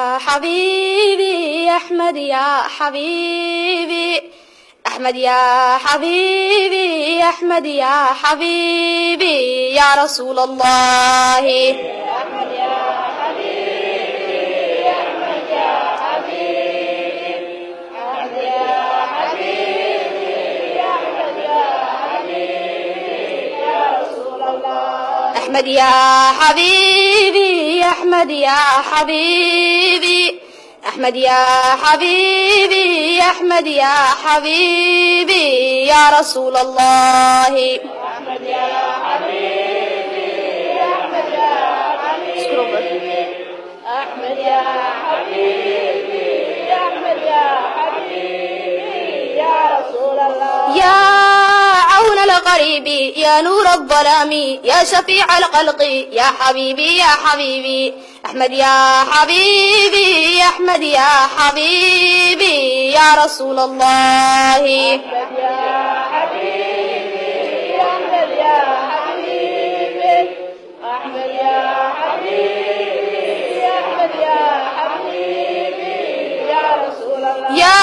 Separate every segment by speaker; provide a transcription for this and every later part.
Speaker 1: حبيبي أحمد يا حبيبي أحمد يا حبيبي أحمد يا حبيبي يا رسول الله.
Speaker 2: أحمد يا حبيبي أحمد يا حبيبي أحمد يا حبيبي أحمد يا حبيبي يا رسول الله.
Speaker 1: أحمد يا حبيبي أحمد يا حبيبي أحمد يا حبيبي أحمد يا حبيبي يا رسول الله.
Speaker 2: أحمد يا حبيبي أحمد يا حبيبي أحمد يا حبيبي أحمد يا حبيبي يا رسول الله.
Speaker 1: يا عون الغريب يا نور الظلام يا شفيع الخلق يا حبيبي يا حبيبي أحمد يا حبيبي أحمد يا حبيبي يا رسول الله.
Speaker 2: أحمد يا حبيبي أحمد يا حبيبي أحمد يا حبيبي أحمد يا حبيبي يا رسول الله.
Speaker 1: يا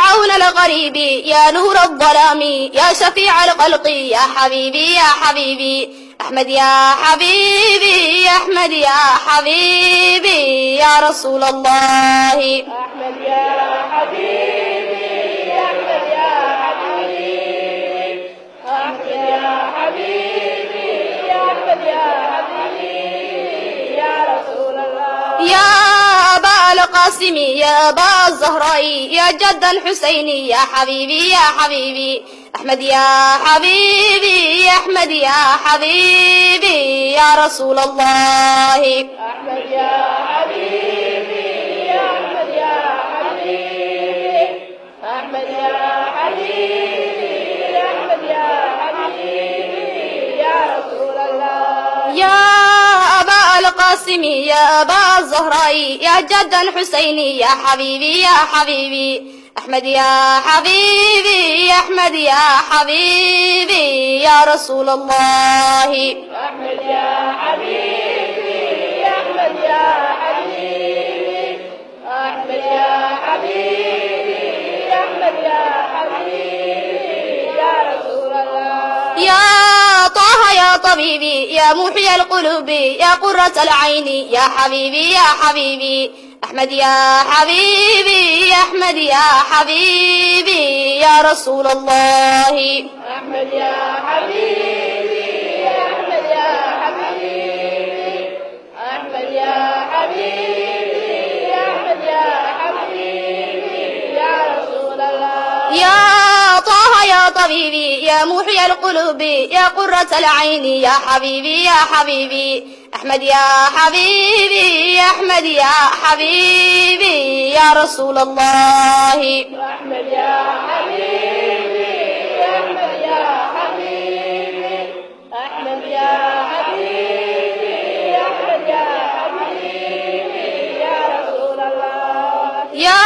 Speaker 1: عون الغريب يا نور الظلام يا شفيع الخلق يا حبيبي يا حبيبي أحمد يا حبيبي أحمد يا حبيبي يا رسول الله.
Speaker 2: أحمد يا حبيبي أحمد يا حبيبي أحمد يا حبيبي أحمد يا حبيبي يا رسول الله.
Speaker 1: يا أبا القاسم يا أبا الزهراء يا جد الحسين يا حبيبي يا حبيبي أحمد يا حبيبي أحمد يا حبيبي يا رسول الله.
Speaker 2: أحمد يا حبيبي أحمد يا حبيبي أحمد يا حبيبي أحمد يا حبيبي يا رسول الله.
Speaker 1: يا أبا القاسم يا أبا الزهراء يا جد الحسين يا حبيبي يا حبيبي أحمد يا حبيبي أحمد يا حبيبي يا رسول الله.
Speaker 2: أحمد يا حبيبي أحمد يا حبيبي أحمد يا حبيبي أحمد يا حبيبي يا رسول الله.
Speaker 1: يا طه يا طبيبي يا محيي القلوب يا قرة العين يا حبيبي يا حبيبي أحمد يا حبيبي أحمد يا حبيبي يا رسول الله.
Speaker 2: أحمد يا حبيبي أحمد يا حبيبي أحمد يا حبيبي أحمد يا حبيبي يا رسول الله.
Speaker 1: يا طه يا طبيبي يا محيي القلوب يا قرة العين يا حبيبي يا حبيبي أحمد يا حبيبي أحمد يا حبيبي يا رسول الله.
Speaker 2: أحمد يا حبيبي أحمد يا حبيبي أحمد يا حبيبي أحمد يا حبيبي يا رسول الله.
Speaker 1: يا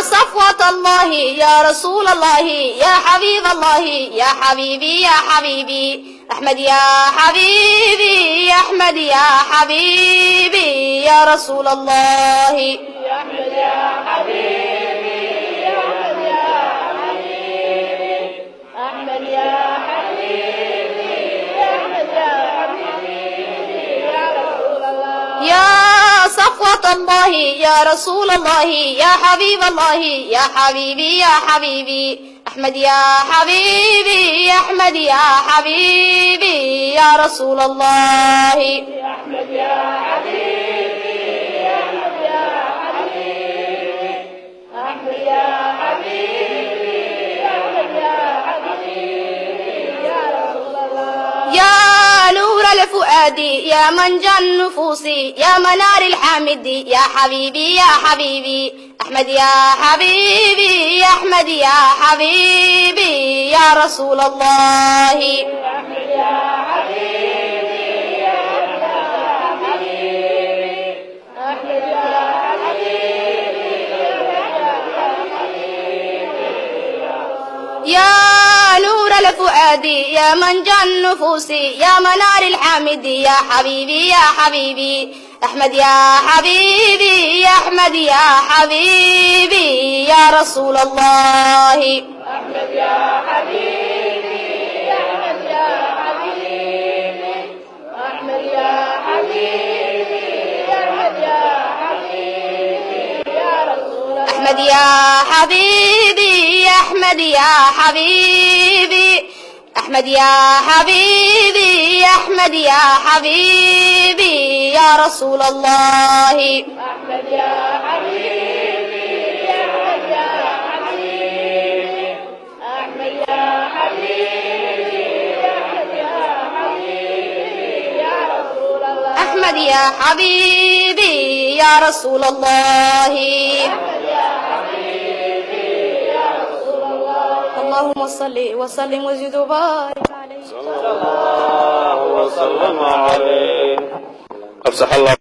Speaker 1: صفوة الله يا رسول الله يا حبيب الله يا حبيبي يا حبيبي أحمد يا حبيبي أحمد يا حبيبي يا رسول الله.
Speaker 2: أحمد يا حبيبي أحمد يا حبيبي أحمد يا حبيبي أحمد يا حبيبي يا رسول الله.
Speaker 1: يا صفوة الله يا رسول الله يا حبيب الله يا حبيبي يا حبيبي أحمد يا حبيبي أحمد يا حبيبي يا رسول الله.
Speaker 2: أحمد يا حبيبي أحمد يا حبيبي أحمد يا حبيبي أحمد يا حبيبي يا رسول الله.
Speaker 1: يا نور الفؤاد يا منجى النفوس يا منار الحامد يا حبيبي يا حبيبي أحمد يا حبيبي أحمد يا حبيبي يا رسول الله.
Speaker 2: أحمد يا حبيبي أحمد يا حبيبي أحمد يا حبيبي
Speaker 1: يا نور الفؤاد يا منجى النفوس يا منار الحامد يا حبيبي يا حبيبي أحمد يا حبيبي يا أحمد يا حبيبي يا رسول الله.
Speaker 2: أحمد يا حبيبي يا أحمد يا حبيبي أحمد يا حبيبي يا أحمد يا حبيبي يا رسول الله.
Speaker 1: أحمد يا حبيبي يا أحمد يا حبيبي أحمد يا حبيبي يا أحمد يا حبيبي يا رسول الله.
Speaker 2: أحمد يا حبيبي يا أحمد يا حبيبي أحمد يا حبيبي يا أحمد يا حبيبي يا رسول الله.
Speaker 1: أحمد يا حبيبي يا رسول الله. اللهم صل وسلم وزد وبارك عليه.
Speaker 3: صلى الله وسلم عليه. أفسح الله.